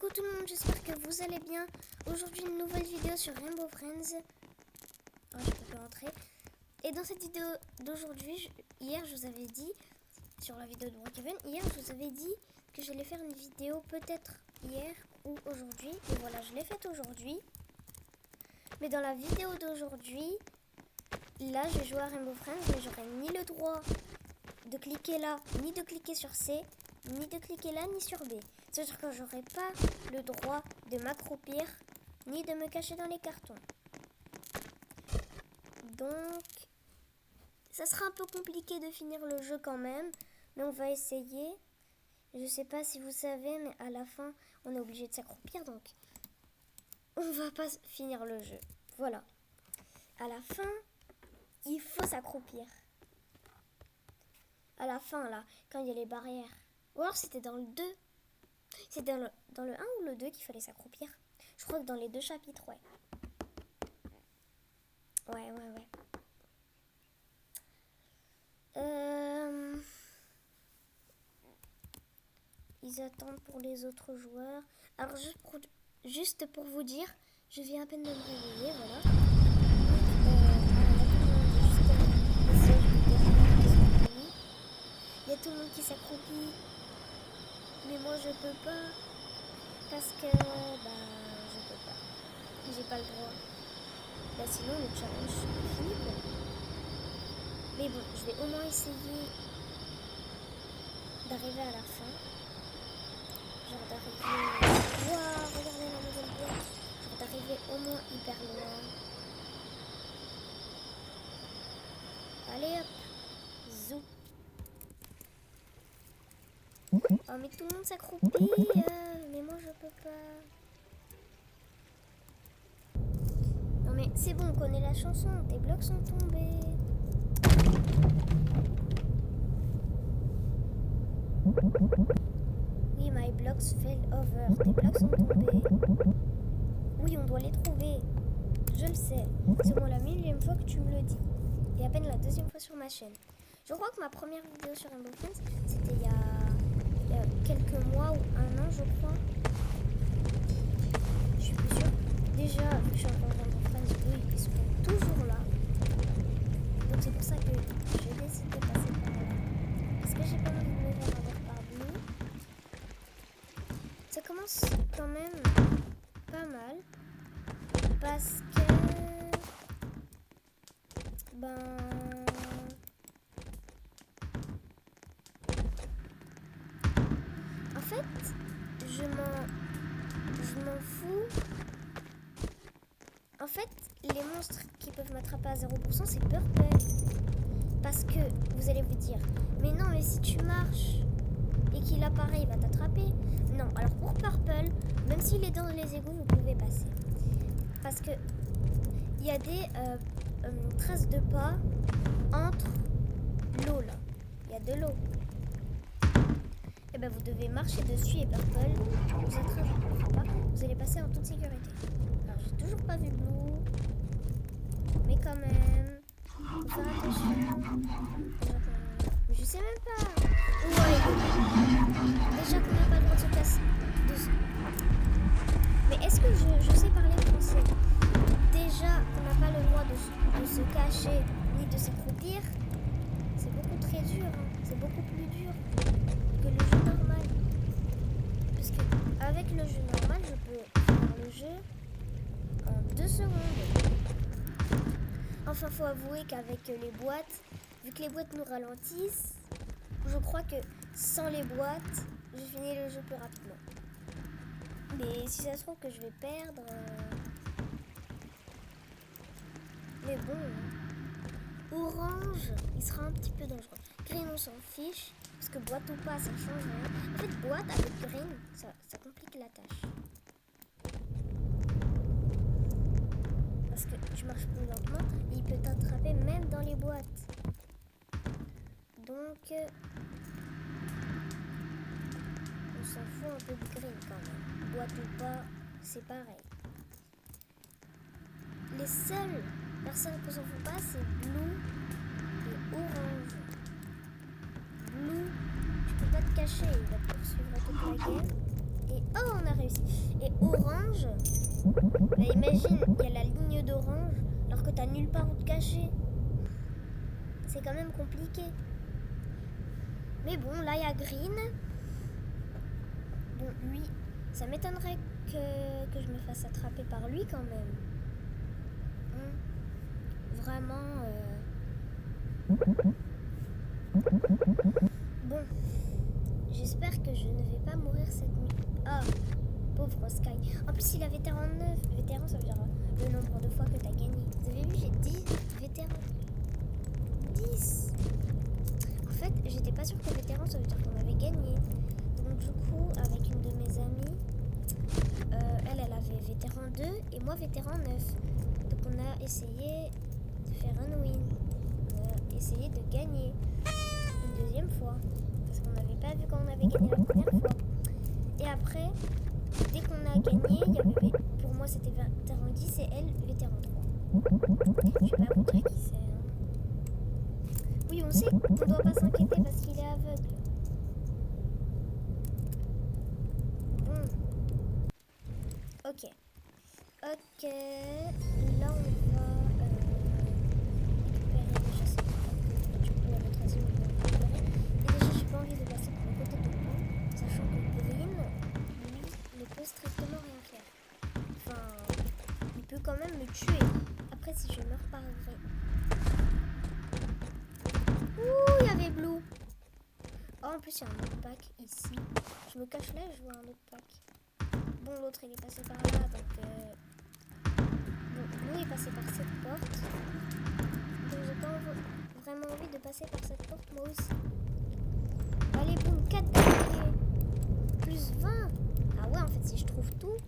Coucou tout le monde, j'espère que vous allez bien. Aujourd'hui une nouvelle vidéo sur Rainbow Friends. Oh, je peux plus rentrer. Et dans cette vidéo d'aujourd'hui, hier je vous avais dit, sur la vidéo de Brookhaven, hier je vous avais dit que j'allais faire une vidéo peut-être hier ou aujourd'hui. Et voilà, je l'ai faite aujourd'hui. Mais dans la vidéo d'aujourd'hui, là je vais jouer à Rainbow Friends, mais j'aurai ni le droit de cliquer là, ni de cliquer sur C, ni de cliquer là, ni sur B. C'est-à-dire que j'aurai pas le droit de m'accroupir, ni de me cacher dans les cartons. Donc, ça sera un peu compliqué de finir le jeu quand même, mais on va essayer. Je sais pas si vous savez, mais à la fin, on est obligé de s'accroupir, donc on va pas finir le jeu. Voilà. À la fin, il faut s'accroupir. À la fin, là, quand il y a les barrières. Ou alors c'était dans le 2. C'est dans le 1 ou le 2 qu'il fallait s'accroupir. Je crois que dans les deux chapitres, ouais. Ouais. Ils attendent pour les autres joueurs. Alors, juste pour vous dire, je viens à peine de me réveiller, voilà. Il y a tout le monde qui s'accroupit. Mais moi je peux pas. Parce que je peux pas. J'ai pas le droit. Là sinon le challenge est fini quoi. Mais bon, je vais au moins essayer d'arriver à la fin. Genre d'arriver. Waouh, regardez la nouvelle boîte. Genre d'arriver au moins hyper loin. Allez hop. Zou. Oh mais tout le monde s'accroupit, mais moi je peux pas. Non mais c'est bon, on connaît la chanson, tes blocs sont tombés. Oui, my blocks fell over, tes blocs sont tombés. Oui, on doit les trouver, je le sais. C'est bon la millième fois que tu me le dis. Et à peine la deuxième fois sur ma chaîne. Je crois que ma première vidéo sur Rainbow Friends, c'était il y a quelques mois ou un an je crois. Je suis plus sûre. Déjà, vu que je suis encore dans Rainbow Friends, eux ils sont toujours là. Donc c'est pour ça que j'ai décidé de passer par là. Parce que j'ai pas envie de me faire avoir par Blue. Ça commence quand même pas mal. Parce que en fait, je m'en fous. En fait, les monstres qui peuvent m'attraper à 0%, c'est Purple. Parce que vous allez vous dire, mais non, mais si tu marches et qu'il apparaît, il va t'attraper. Non, alors pour Purple, même s'il est dans les égouts, vous pouvez passer. Parce que il y a des traces de pas entre l'eau là. Il y a de l'eau. Et ben vous devez marcher dessus et Purple vous attrape pas. Vous allez passer en toute sécurité. Alors j'ai toujours pas vu Blue, mais quand même, faut faire attention. Mais je sais même pas. Ouais. Déjà qu'on n'a pas le droit de se casser. Mais est-ce que je sais parler français? Déjà qu'on n'a pas le droit de se cacher ni de s'accroupir. C'est beaucoup très dur. Hein. C'est beaucoup plus dur que le jeu normal. Parce que avec le jeu normal, je peux faire le jeu en 2 secondes. Enfin, faut avouer qu'avec les boîtes, vu que les boîtes nous ralentissent, je crois que sans les boîtes, je finis le jeu plus rapidement. Mais si ça se trouve que je vais perdre... Mais bon... Orange, il sera un petit peu dangereux. Green, on s'en fiche. Parce que boîte ou pas, ça change rien. En fait, boîte avec green, ça complique la tâche. Parce que tu marches plus lentement et il peut t'attraper même dans les boîtes. Donc, on s'en fout un peu de green quand même. Boîte ou pas, c'est pareil. Les seules personnes qu'on s'en fout pas, c'est Blue et Orange. Blue, tu peux pas te cacher, il va te poursuivre toute la game. Et oh, on a réussi. orange, bah imagine, il y a la ligne d'orange alors que t'as nulle part où te cacher. C'est quand même compliqué. Mais bon, là il y a green. Bon, lui, ça m'étonnerait que je me fasse attraper par lui quand même. Vraiment. Bon, j'espère que je ne vais pas mourir cette nuit. Ah, pauvre Sky. En plus, il a vétéran 9. Vétéran, ça veut dire le nombre de fois que tu as gagné. Vous avez vu, j'ai 10 vétérans. 10. En fait, j'étais pas sûre que vétéran, ça veut dire qu'on avait gagné. Donc du coup, avec une de mes amies, elle avait vétéran 2 et moi vétéran 9. Donc on a essayé de faire un win. On a essayé de gagner une deuxième fois. Parce qu'on n'avait pas vu quand on avait gagné la première fois. Et après, dès qu'on a gagné, il y avait, pour moi c'était vétéran 10 et elle vétéran 3. Je vais pas vous dire qui c'est. Oui, on sait qu'on ne doit pas s'inquiéter parce qu'il est aveugle. Ok. Ok. Là, on va récupérer déjà cette carte. Du coup, à notre avis, on va récupérer. Et déjà, j'ai pas envie de passer pour le côté de moi, sachant que Green, lui, ne peut strictement rien faire. Enfin, il peut quand même me tuer. Après, si je meurs par Green. Ouh, il y avait Blue. Oh, en plus, il y a un autre pack ici. Je me cache là et je vois un autre pack. Bon, l'autre, il est passé par là, donc... Bon, Blue est passé par cette porte. Donc, j'ai pas vraiment envie de passer par cette porte, moi aussi. Allez, boum, 4 d'affilée. Plus 20. Ah ouais, en fait, si je trouve tout,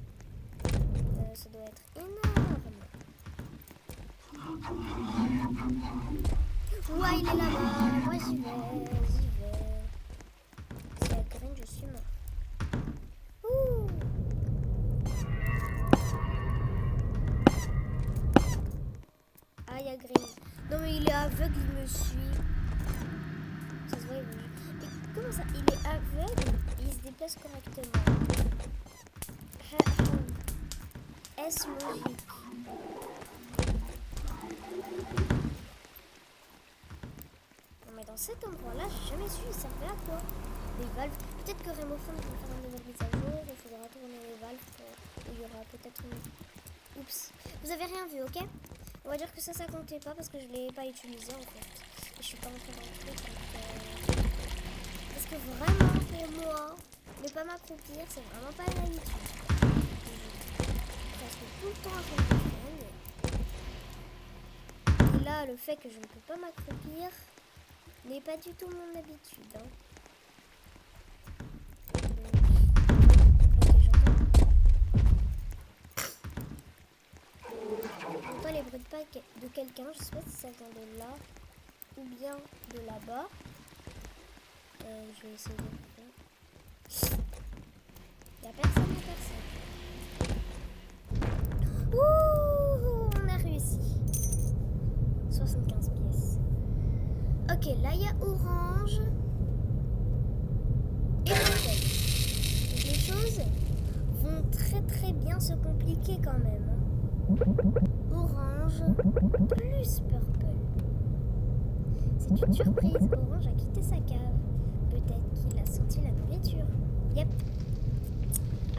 ça doit être énorme. Ouais, il est là-bas. Moi, j'y vais. Si elle graine, je suis mort. Ouh. Ah, il y a Green. Non, mais il est aveugle, il me suit. Ça se voit, il me suit. Mais comment ça? Il est aveugle et il se déplace correctement. Est-ce logique? Non, mais dans cet endroit-là, j'ai jamais su, il servait à quoi? Les valves. Peut-être que Remophone va faire une nouvelle mise à jour. Il faudra tourner les valves. Il y aura peut-être une... Oups. Vous avez rien vu, ok? On va dire que ça comptait pas parce que je l'ai pas utilisé en fait. Et je suis pas rentrée dans le truc. Donc, parce que vraiment, pour moi, ne pas m'accroupir, c'est vraiment pas une habitude. Presque tout le temps à faire des Et là, le fait que je ne peux pas m'accroupir n'est pas du tout mon habitude. Hein. J'entends les bruits de pas de quelqu'un, je sais pas si ça vient de là ou bien de là-bas. Je vais essayer de faire. Il n'y a personne, Ouh, on a réussi. 75 pièces. Ok, là il y a orange et purple. Donc les choses vont très bien se compliquer quand même. Orange plus purple. C'est une surprise. Orange a quitté sa cave. Peut-être qu'il a senti la nourriture. Yep.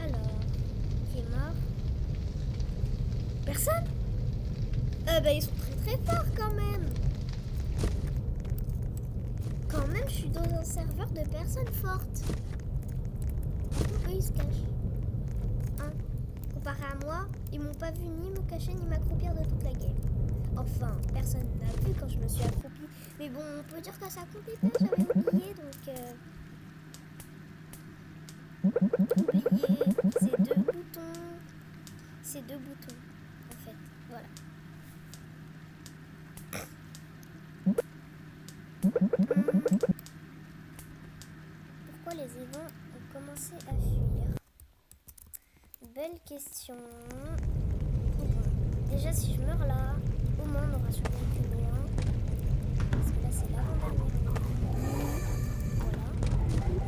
Alors, qui est mort? Personne? Bah ils sont très forts quand même. Quand même, je suis dans un serveur de personnes fortes. Eux, ils se cachent. Hein? Comparé à moi, ils m'ont pas vu ni me cacher ni m'accroupir de toute la game. Enfin, personne n'a vu quand je me suis accroupie. Mais bon, on peut dire que ça comptait pas, j'avais oublié, donc... Oublié, c'est deux boutons, en fait, voilà. Pourquoi les évents ont commencé à fuir? Belle question. Déjà, si je meurs là, au moins on aura survécu loin. Parce que là, c'est l'avant-dernière. Voilà.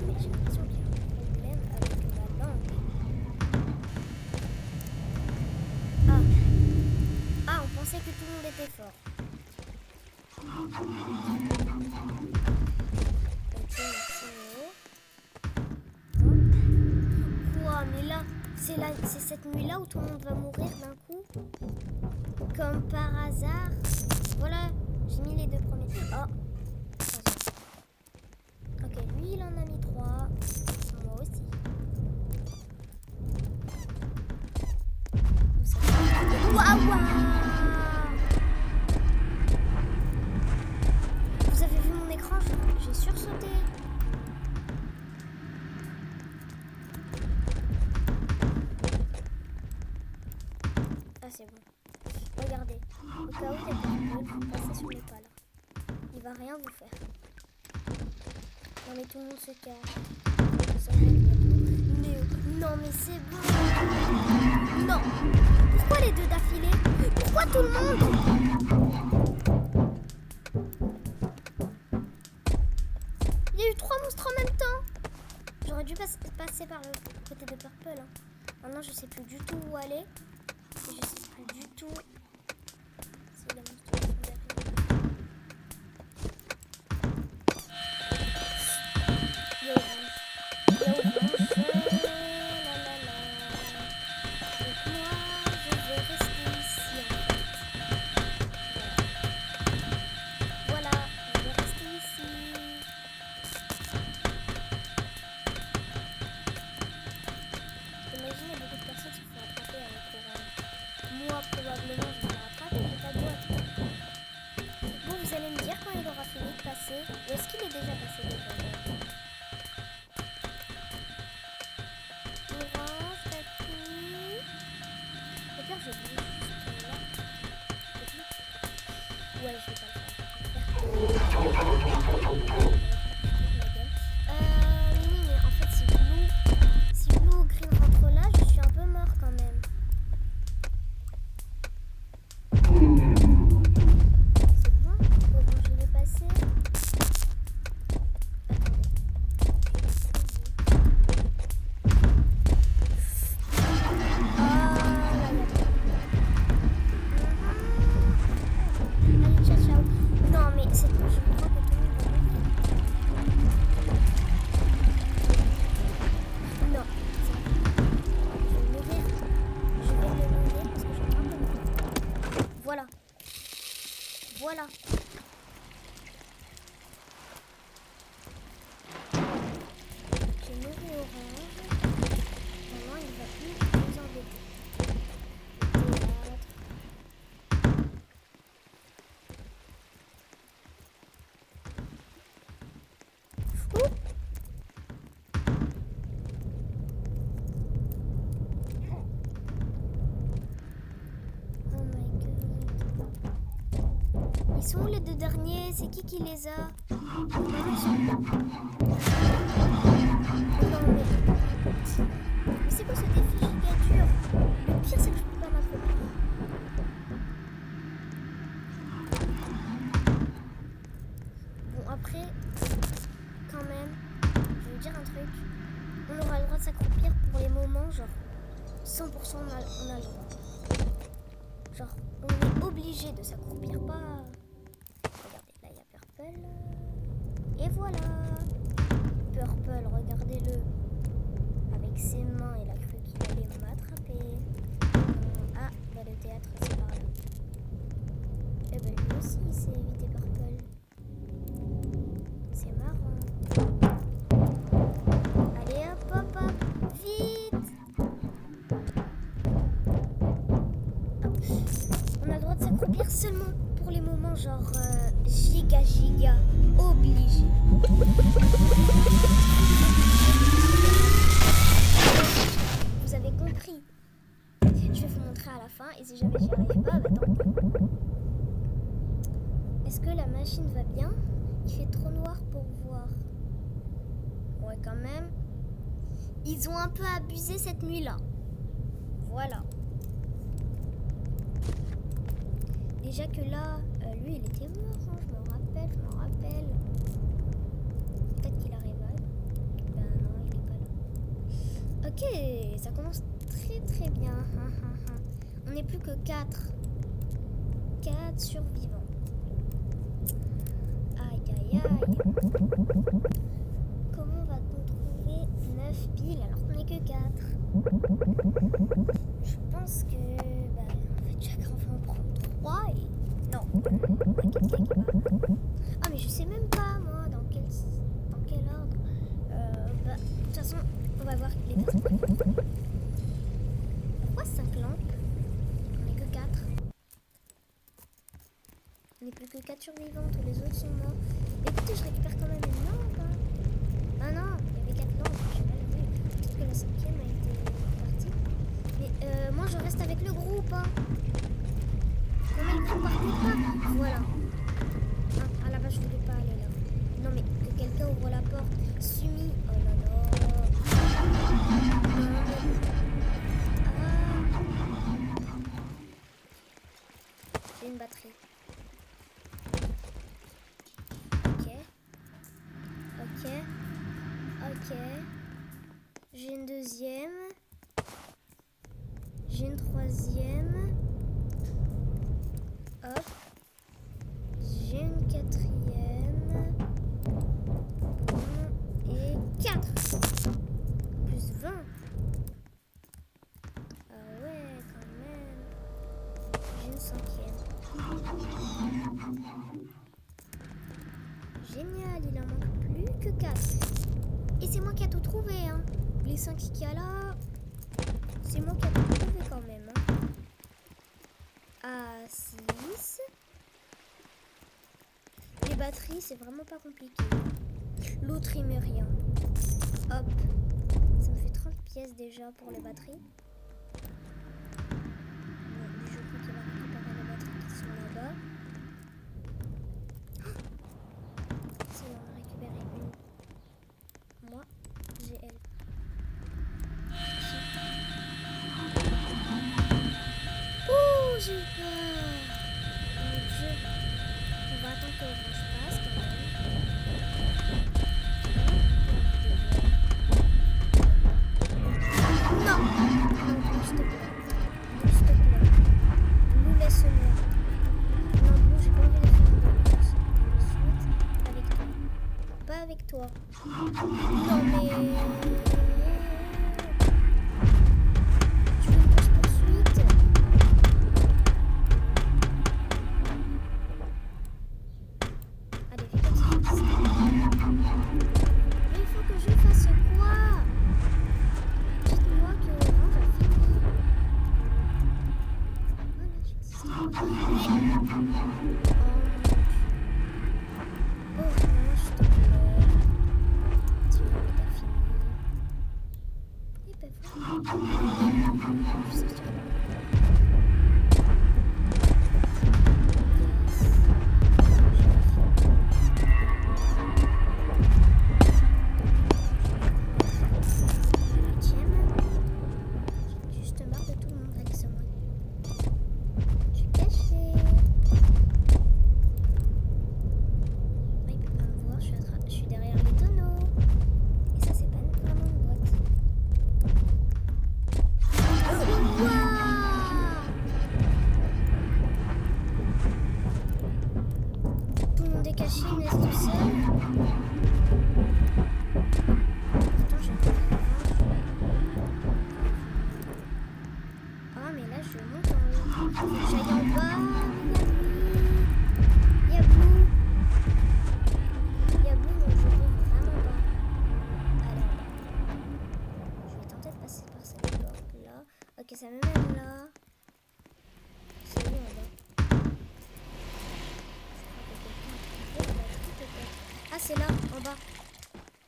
Mais j'ai l'impression qu'il y a un problème avec la langue. très fort. Ok, merci. Quoi, mais là, c'est cette nuit-là où tout le monde va mourir d'un coup? Comme par hasard. Voilà, j'ai mis les 2 premiers. Oh, ok, lui il en a mis 3. Moi aussi. Waouh! Vous avez vu mon écran? J'ai sursauté. Ah, c'est bon. Regardez. Au cas où il y a quelqu'un, vous passez sur les pas là. Il va rien vous faire. Non mais tout le monde se cache. Non mais c'est bon. Non. Pourquoi les 2 d'affilée? Pourquoi tout le monde? Il y a eu 3 monstres en même temps. J'aurais dû passer par le côté de Purple. Hein. Maintenant je sais plus du tout où aller. Et je sais plus du tout si les monstres sont derrière. Yo, probablement je vais la rattraper, mais pas toi. Bon, vous allez me dire quand il aura fini de passer. Ou est-ce qu'il est déjà passé déjà? Orange, tapis. Au pire, je vais juste là. Ouais, je vais pas le faire. Oui, mais en fait, si Blue ou Green rentre là, je suis un peu mort quand même. Voilà. J'ai nourri Orange. Maintenant, il va plus nous embêter. Oh my god. Ils sont où les 2 derniers? C'est qui les a? Non, mais c'est quoi ce défi giga dur? Le pire, c'est que je peux pas m'accroupir. Bon, après, quand même, je vais vous dire un truc. On aura le droit de s'accroupir pour les moments, genre 100% on a le droit. Genre, on est obligé de s'accroupir, pas... Regardez, là il y a Purple. Et voilà. Purple, regardez-le. Avec ses mains, il a cru qu'il allait m'attraper. Ah, bah le théâtre, c'est par là. Et bah lui aussi, il s'est évité Purple. C'est marrant. Allez hop, hop, hop. Vite. Hop. On a le droit de s'accroupir seulement pour les moments genre giga obligé. Vous avez compris. Je vais vous montrer à la fin et si jamais j'y arrive pas, bah tant pis. Est-ce que la machine va bien? Il fait trop noir pour voir. Ouais, quand même. Ils ont un peu abusé cette nuit-là. Voilà. Déjà que là, lui, il était mort, hein, je m'en rappelle. Peut-être qu'il arrive là. Ben non, il est pas là. Ok, ça commence très bien. On n'est plus que 4. 4 survivants. Aïe aïe aïe. Comment va-t-on trouver 9 piles alors qu'on n'est que 4? Je pense que en fait chacun va en prendre 3 et... Non, il y a quelqu'un qui va... Ah mais je sais même pas moi dans quel ordre. De toute façon, on va voir les personnes. Pourquoi 5 lampes? On n'est que 4. On n'est plus que 4 survivants, tous les autres sont morts. Mais écoutez, je récupère quand même une lampe. Hein. Ah non, il y avait 4 lampes, j'ai mal vu. Peut-être que la 5e a été partie. Mais moi je reste avec le groupe. Hein. Non mais le groupe partez pas. Voilà. Ah, là-bas je voulais pas aller là. Non mais que quelqu'un ouvre la porte. Sumi. Oh là là. J'ai une batterie. Ok. J'ai une deuxième. J'ai une troisième. Hop. J'ai une quatrième. Et 4. Plus 20. Ah ouais, quand même. J'ai une 5e. Génial, il en manque plus que 4. Et c'est moi qui ai tout trouvé, hein. Les 5 qu'il y a là, c'est moi qui ai tout trouvé quand même. Hein. À 6. Les batteries, c'est vraiment pas compliqué. L'autre, il met rien. Hop. Ça me fait 30 pièces déjà pour les batteries. Bon, je crois qu'il va récupérer les batteries qui sont là-bas. Si on a récupéré une. Moi, j'ai elle. Oh, j'ai eu peur. Mon Dieu. On va attendre que l'orange passe quand même. Non. Non, s'il te plaît. S'il te plaît. Nous laisse-moi. Non, Blue, j'ai pas envie de faire une course. Ensuite, avec toi. Pas avec toi. Non, mais... Tu veux une course poursuite? Allez, vite, mais il faut que je fasse quoi? Dites-moi que Orange a fini. Voilà, j'ai dit ça. Oh, Orange, s'il te plaît. Dis-moi que t'as fini. Et ben voilà. Je vais sortir. Juste marre de tout le monde, allez, c'est moi. Je suis cachée. Il peut pas me voir, je suis derrière les tonneaux. Et ça, c'est pas vraiment une boîte. Tout le monde est caché, il me laisse tout seul. Pourtant, j'ai une ah, mais là, je monte en haut. Faut que j'aille en bas. Il y a Blue. Il y a Blue, donc je peux vraiment pas aller en bas. Je vais tenter de passer par cette porte-là. Ok, ça me mène là. C'est où en bas? Ah, c'est là, en bas.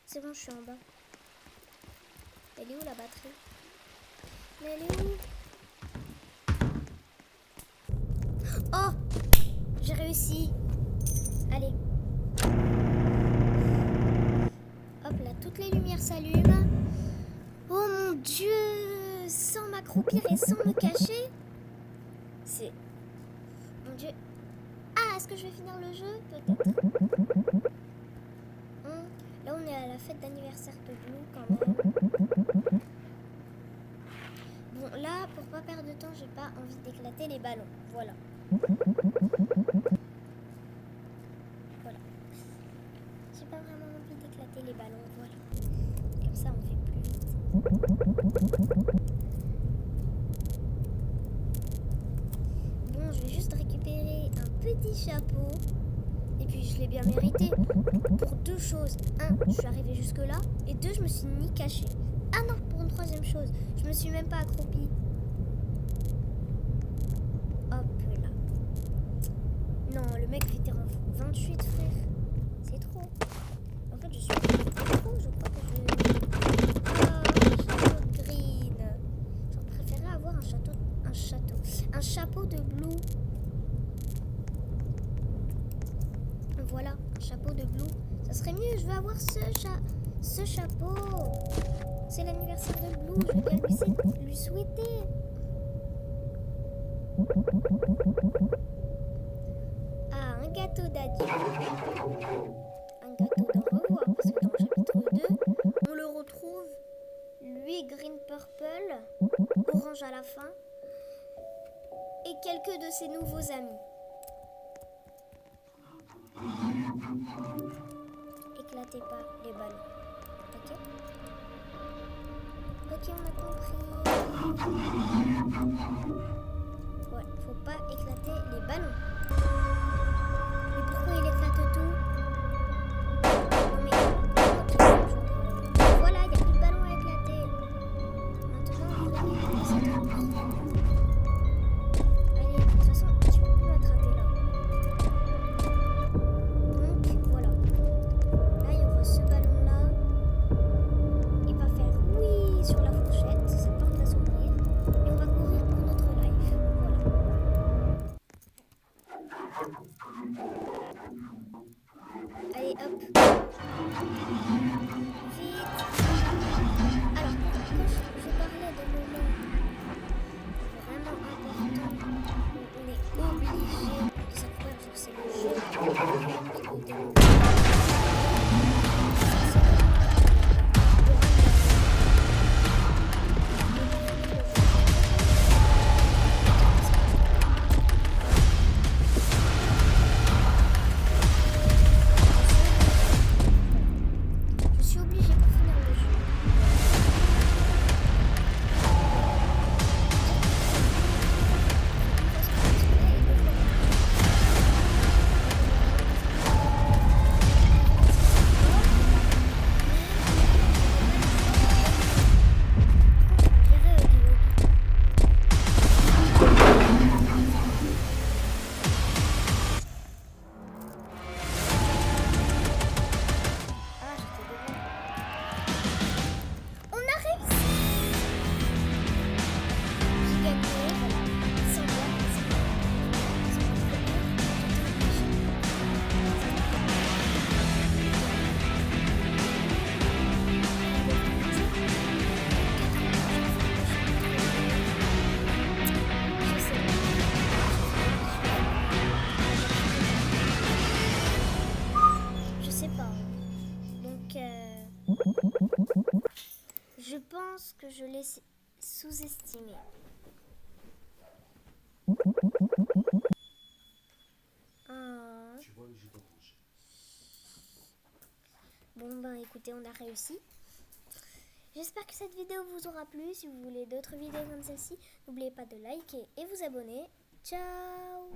C'est bon, je suis en bas. Elle est où la batterie? Mais elle est où? Oh! J'ai réussi. Allez. Hop là, toutes les lumières s'allument. Oh mon Dieu! Sans m'accroupir et sans me cacher. C'est... Mon Dieu. Ah, est-ce que je vais finir le jeu? Peut-être. Là, on est à la fête d'anniversaire de Blue quand même. Bon, Bon, là, pour pas perdre de temps, j'ai pas envie d'éclater les ballons. Voilà. Voilà. J'ai pas vraiment envie d'éclater les ballons. Voilà. Comme ça, on fait plus vite. Bon, je vais juste récupérer un petit chapeau. Et puis, je l'ai bien mérité. Pour deux choses. Un, je suis arrivée jusque-là. Et deux, je me suis ni cachée. Ah non, pour une troisième chose. Je me suis même pas accroupie. Hop là. Non, le mec vétéran 28, frère. C'est trop. En fait, je suis trop. Je crois que je... Ah, un château green. J'aurais préféré avoir un chapeau de blue. Voilà, un chapeau de blue. Ça serait mieux, je veux avoir ce chapeau. C'est l'anniversaire de Blue, je vais bien lui souhaiter. Ah, un gâteau d'adieu. Un gâteau d'au revoir, parce que dans le chapitre 2, on le retrouve, lui, green purple, orange à la fin, et quelques de ses nouveaux amis. Éclatez pas les ballons, ok? Ok, on a compris. Ouais, faut pas éclater les ballons. Mais pourquoi il éclate tout? Non mais, voilà, il n'y a plus de ballons à éclater. Maintenant, on va éclater ces trucs. Allez, de toute façon, tu peux plus m'attraper là. Donc, voilà. Là, il y aura ce ballon-là. Il va faire oui sur la fourchette. Cette porte va s'ouvrir. Et on va courir pour notre live. Voilà. Allez, hop. Vite. Alors, quand je parlais de moments vraiment importants où on est obligé de s'accrocher sur ces jeux, je suis obligée pour finir le jeu. Je pense que je l'ai sous-estimé. Bon ben écoutez, on a réussi. J'espère que cette vidéo vous aura plu. Si vous voulez d'autres vidéos comme celle-ci, n'oubliez pas de liker et vous abonner. Ciao!